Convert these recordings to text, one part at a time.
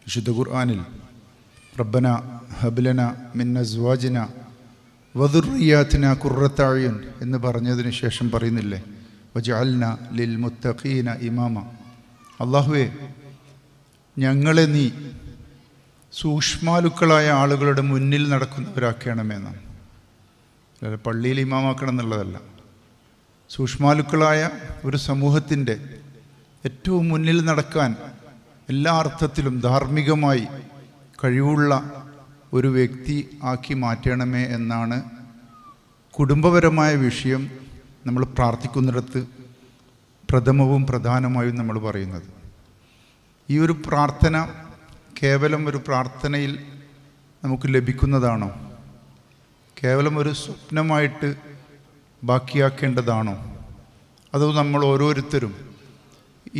വിശുദ്ധ ഖുർആനിൽ റബ്ബന ഹബ്ലന മിൻ അസ്വാജിന വദുർറിയാതിന ഖുർറത അയുൻ എന്ന് പറഞ്ഞതിന് ശേഷം പറയുന്നില്ലേ വജഅൽന ലിൽ മുത്തഖീന ഇമാമ. അല്ലാഹുവേ, ഞങ്ങളെ നീ സൂക്ഷ്മാലുക്കളായ ആളുകളുടെ മുന്നിൽ നടക്കുന്നവരാക്കണമെന്നാണ്. അല്ല, പള്ളിയിൽ ഇമാമാക്കണം എന്നുള്ളതല്ല. സൂക്ഷ്മാലുക്കളായ ഒരു സമൂഹത്തിൻ്റെ ഏറ്റവും മുന്നിൽ നടക്കാൻ എല്ലാ അർത്ഥത്തിലും ധാർമ്മികമായി കഴിവുള്ള ഒരു വ്യക്തി ആക്കി മാറ്റണമേ എന്നാണ് കുടുംബപരമായ വിഷയം നമ്മൾ പ്രാർത്ഥിക്കുന്നിടത്ത് പ്രഥമവും പ്രധാനമായും നമ്മൾ പറയുന്നത്. ഈ ഒരു പ്രാർത്ഥന കേവലം ഒരു പ്രാർത്ഥനയിൽ നമുക്ക് ലഭിക്കുന്നതാണോ? കേവലം ഒരു സ്വപ്നമായിട്ട് ബാക്കിയാക്കേണ്ടതാണോ? അതോ നമ്മൾ ഓരോരുത്തരും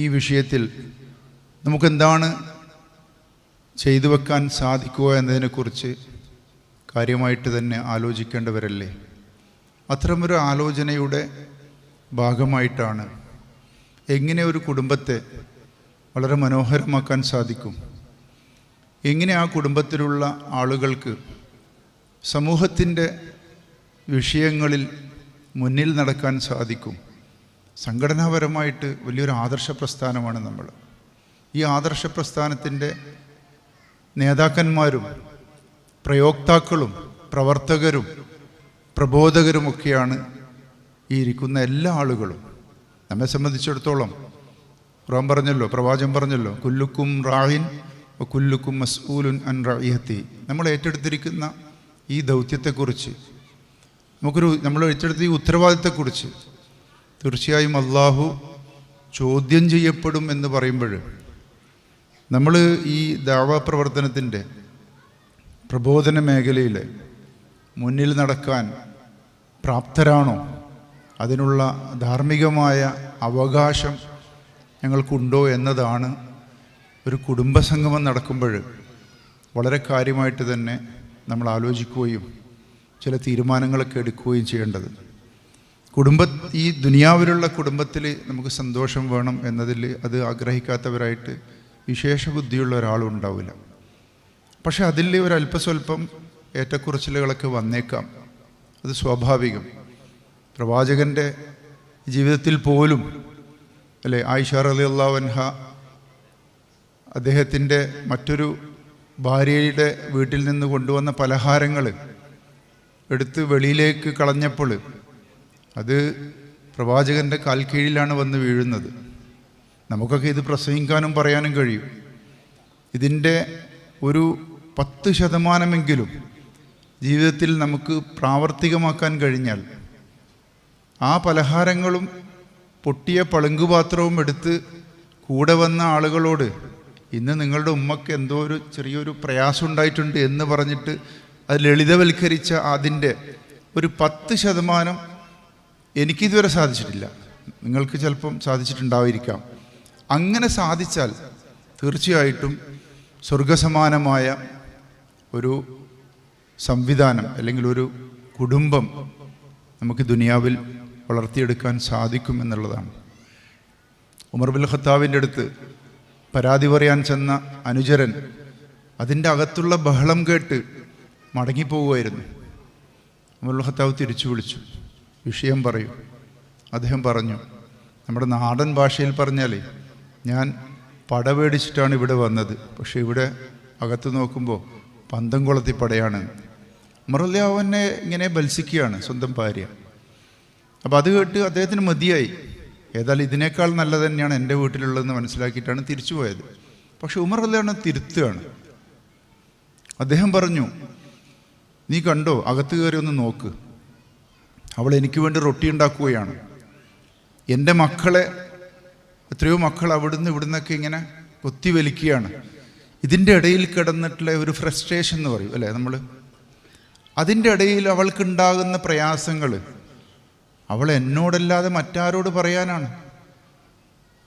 ഈ വിഷയത്തിൽ നമുക്കെന്താണ് ചെയ്തു വെക്കാൻ സാധിക്കുക എന്നതിനെക്കുറിച്ച് കാര്യമായിട്ട് തന്നെ ആലോചിക്കേണ്ടവരല്ലേ? അത്തരമൊരു ആലോചനയുടെ ഭാഗമായിട്ടാണ് എങ്ങനെ ഒരു കുടുംബത്തെ വളരെ മനോഹരമാക്കാൻ സാധിക്കും, എങ്ങനെ ആ കുടുംബത്തിലുള്ള ആളുകൾക്ക് സമൂഹത്തിൻ്റെ വിഷയങ്ങളിൽ മുന്നിൽ നടക്കാൻ സാധിക്കും. സംഘടനാപരമായിട്ട് വലിയൊരു ആദർശ പ്രസ്ഥാനമാണ് നമ്മൾ. ഈ ആദർശ പ്രസ്ഥാനത്തിൻ്റെ നേതാക്കന്മാരും പ്രയോക്താക്കളും പ്രവർത്തകരും പ്രബോധകരുമൊക്കെയാണ് ഈ ഇരിക്കുന്ന എല്ലാ ആളുകളും. നമ്മെ സംബന്ധിച്ചിടത്തോളം ഖുർആൻ പറഞ്ഞല്ലോ, പ്രവാചകൻ പറഞ്ഞല്ലോ, കുല്ലുക്കും റാഹിൻ കുല്ലുക്കും മസ്ഊലുൻ അൻ റഇയത്തി. നമ്മൾ ഏറ്റെടുത്തിരിക്കുന്ന ഈ ദൗത്യത്തെക്കുറിച്ച് നമ്മൾ ഏറ്റെടുത്ത ഈ ഉത്തരവാദിത്തത്തെക്കുറിച്ച് തീർച്ചയായും അള്ളാഹു ചോദ്യം ചെയ്യപ്പെടും എന്ന് പറയുമ്പോൾ നമ്മൾ ഈ ദഅവ പ്രവർത്തനത്തിൻ്റെ പ്രബോധന മേഖലയിൽ മുന്നിൽ നടക്കാൻ പ്രാപ്തരാണോ? അതിനുള്ള ധാർമ്മികമായ അവകാശം ഞങ്ങൾക്കുണ്ടോ എന്നതാണ് ഒരു കുടുംബസംഗമം നടക്കുമ്പോൾ വളരെ കാര്യമായിട്ട് തന്നെ നമ്മൾ ആലോചിക്കുകയും ചില തീരുമാനങ്ങളൊക്കെ എടുക്കുകയും ചെയ്യേണ്ടത്. ഈ ദുനിയാവിലുള്ള കുടുംബത്തിൽ നമുക്ക് സന്തോഷം വേണം എന്നതിൽ അത് ആഗ്രഹിക്കാത്തവരായിട്ട് വിശേഷ ബുദ്ധിയുള്ള ഒരാളും ഉണ്ടാവില്ല. പക്ഷെ അതിൽ ഒരല്പസ്വല്പം ഏറ്റക്കുറച്ചിലുകളൊക്കെ വന്നേക്കാം, അത് സ്വാഭാവികം. പ്രവാചകൻ്റെ ജീവിതത്തിൽ പോലും അല്ലേ, ആയിഷ റളിയല്ലാഹു അൻഹ അദ്ദേഹത്തിൻ്റെ മറ്റൊരു ഭാര്യയുടെ വീട്ടിൽ നിന്ന് കൊണ്ടുവന്ന പലഹാരങ്ങൾ എടുത്ത് വെളിയിലേക്ക് കളഞ്ഞപ്പോൾ അത് പ്രവാചകൻ്റെ കാൽക്കീഴിലാണ് വന്ന് വീഴുന്നത്. നമുക്കൊക്കെ ഇത് പ്രസംഗിക്കാനും പറയാനും കഴിയും. ഇതിൻ്റെ ഒരു 10% ജീവിതത്തിൽ നമുക്ക് പ്രാവർത്തികമാക്കാൻ കഴിഞ്ഞാൽ ആ പലഹാരങ്ങളും പൊട്ടിയ പളുങ്കുപാത്രവും എടുത്ത് കൂടെ വന്ന ആളുകളോട് ഇന്ന് നിങ്ങളുടെ ഉമ്മക്ക് എന്തോ ഒരു ചെറിയൊരു പ്രയാസം ഉണ്ടായിട്ടുണ്ട് എന്ന് പറഞ്ഞിട്ട് അത് ലളിതവൽക്കരിച്ച അതിൻ്റെ ഒരു 10% എനിക്കിതുവരെ സാധിച്ചിട്ടില്ല, നിങ്ങൾക്ക് ചിലപ്പം സാധിച്ചിട്ടുണ്ടായിരിക്കാം. അങ്ങനെ സാധിച്ചാൽ തീർച്ചയായിട്ടും സ്വർഗസമാനമായ ഒരു സംവിധാനം അല്ലെങ്കിൽ ഒരു കുടുംബം നമുക്ക് ദുനിയാവിൽ വളർത്തിയെടുക്കാൻ സാധിക്കും എന്നുള്ളതാണ്. ഉമർ ബിൻ ഖത്താബിൻ്റെ അടുത്ത് പരാതി പറയാൻ ചെന്ന അനുചരൻ അതിൻ്റെ അകത്തുള്ള ബഹളം കേട്ട് മടങ്ങിപ്പോവുമായിരുന്നു. ഉമർ ബിൻ ഖത്താബ് തിരിച്ചു വിളിച്ചു, വിഷയം പറയൂ. അദ്ദേഹം പറഞ്ഞു, നമ്മുടെ നാടൻ ഭാഷയിൽ പറഞ്ഞാൽ ഞാൻ പടവേടിച്ചിട്ടാണ് ഇവിടെ വന്നത്, പക്ഷെ ഇവിടെ അകത്ത് നോക്കുമ്പോൾ പന്തം കൊളത്തി പടയാണ്. ഉമർ റളിയല്ലാഹു അൻഹു ഇങ്ങനെ ബത്സിക്കുകയാണ് സ്വന്തം ഭാര്യ. അപ്പോൾ അത് കേട്ട് അദ്ദേഹത്തിന് മതിയായി. ഏതായാലും ഇതിനേക്കാൾ നല്ലത് തന്നെയാണ് എൻ്റെ വീട്ടിലുള്ളതെന്ന് മനസ്സിലാക്കിയിട്ടാണ് തിരിച്ചു പോയത്. പക്ഷെ ഉമർ റളിയല്ലാഹു അൻഹു തിരുത്തുകയാണ്. അദ്ദേഹം പറഞ്ഞു, നീ കണ്ടോ, അകത്ത് കയറി ഒന്ന് നോക്ക്, അവൾ എനിക്ക് വേണ്ടി റൊട്ടി ഉണ്ടാക്കുകയാണ്. എൻ്റെ മക്കളെ എത്രയോ മക്കൾ അവിടുന്ന് ഇവിടുന്നൊക്കെ ഇങ്ങനെ കൊത്തി വലിക്കുകയാണ്. ഇതിൻ്റെ ഇടയിൽ കിടന്നിട്ടുള്ള ഒരു ഫ്രസ്ട്രേഷൻ എന്ന് പറയും അല്ലേ നമ്മൾ, അതിൻ്റെ ഇടയിൽ അവൾക്കുണ്ടാകുന്ന പ്രയാസങ്ങൾ അവൾ എന്നോടല്ലാതെ മറ്റാരോട് പറയാനാണ്.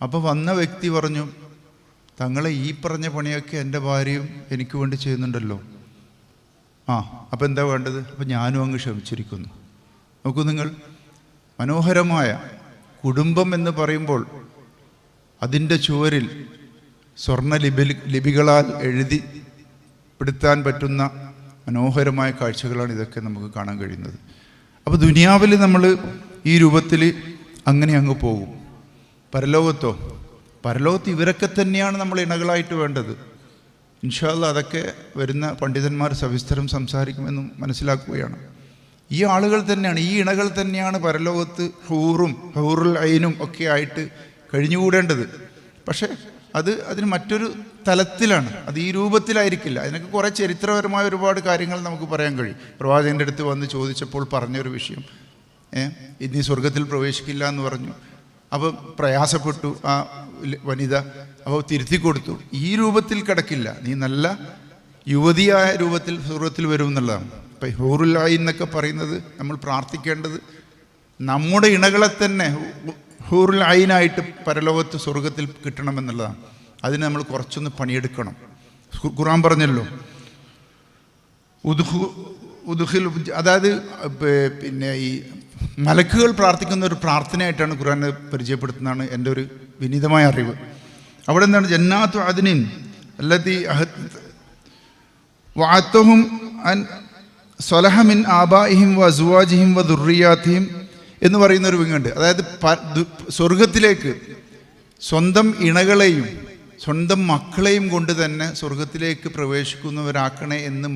അപ്പോൾ വന്ന വ്യക്തി പറഞ്ഞു, തങ്ങളെ ഈ പറഞ്ഞ പണിയൊക്കെ എൻ്റെ ഭാര്യയും എനിക്ക് വേണ്ടി ചെയ്യുന്നുണ്ടല്ലോ. അപ്പോൾ എന്താ വേണ്ടത്? അപ്പോൾ ഞാനും അങ്ങ് ക്ഷമിച്ചിരിക്കുന്നു. നോക്കൂ നിങ്ങൾ, മനോഹരമായ കുടുംബം എന്ന് പറയുമ്പോൾ അതിൻ്റെ ചുവരിൽ സ്വർണ്ണ ലിപികളാൽ എഴുതി പെടുത്താൻ പറ്റുന്ന മനോഹരമായ കാഴ്ചകളാണ് ഇതൊക്കെ നമുക്ക് കാണാൻ കഴിയുന്നത്. അപ്പോൾ ദുനിയാവിൽ നമ്മൾ ഈ രൂപത്തിൽ അങ്ങനെ അങ്ങ് പോകും. പരലോകത്ത് ഇവരൊക്കെ തന്നെയാണ് നമ്മൾ ഇണകളായിട്ട് വേണ്ടത്. ഇൻഷാ അല്ലാഹ് അതൊക്കെ വരുന്ന പണ്ഡിതന്മാർ സവിസ്തരം സംസാരിക്കുമെന്നും മനസ്സിലാക്കുകയാണ്. ഈ ആളുകൾ തന്നെയാണ്, ഈ ഇണകൾ തന്നെയാണ് പരലോകത്ത് ഹൂറുൽ ഐനും ഒക്കെ ആയിട്ട് കഴിഞ്ഞുകൂടേണ്ടത്. പക്ഷേ അതിന് മറ്റൊരു തലത്തിലാണ്, അത് ഈ രൂപത്തിലായിരിക്കില്ല. അതിനൊക്കെ കുറേ ചരിത്രപരമായ ഒരുപാട് കാര്യങ്ങൾ നമുക്ക് പറയാൻ കഴിയും. പ്രവാചകൻ്റെ അടുത്ത് വന്ന് ചോദിച്ചപ്പോൾ പറഞ്ഞൊരു വിഷയം, ഇനി സ്വർഗത്തിൽ പ്രവേശിക്കില്ല എന്ന് പറഞ്ഞു. അപ്പോൾ പ്രയാസപ്പെട്ടു ആ വനിത. അപ്പോൾ തിരുത്തി കൊടുത്തു, ഈ രൂപത്തിൽ കിടക്കില്ല, നീ നല്ല യുവതിയായ രൂപത്തിൽ സ്വർഗത്തിൽ വരും എന്നുള്ളതാണ്. ഇപ്പം ഹൂറുൽ ഐൻ എന്നൊക്കെ പറയുന്നത് നമ്മൾ പ്രാർത്ഥിക്കേണ്ടത് നമ്മുടെ ഇണകളെ തന്നെ ഹൂറുൽ ഐനായിട്ട് പരലോകത്ത് സ്വർഗത്തിൽ കിട്ടണമെന്നുള്ളതാണ്. അതിന് നമ്മൾ കുറച്ചൊന്ന് പണിയെടുക്കണം. ഖുർആൻ പറഞ്ഞല്ലോ, അതായത് പിന്നെ ഈ മലക്കുകൾ പ്രാർത്ഥിക്കുന്ന ഒരു പ്രാർത്ഥനയായിട്ടാണ് ഖുർആൻ പരിചയപ്പെടുത്തുന്നതാണ് എൻ്റെ ഒരു വിനീതമായ അറിവ്. അവിടെ എന്താണ്, ജന്നാത്തു അദ്നിൻ അല്ലതി വഅതഹും അൻ സ്വലഹ മിൻ ആബാഇഹിം വഅസ്വാജിഹിം വദുർരിയാതിഹിം എന്ന് പറയുന്ന ഒരു വിങ്ങുണ്ട്. അതായത് സ്വർഗത്തിലേക്ക് സ്വന്തം ഇണകളെയും സ്വന്തം മക്കളെയും കൊണ്ട് തന്നെ സ്വർഗത്തിലേക്ക് പ്രവേശിക്കുന്നവരാക്കണേ എന്ന്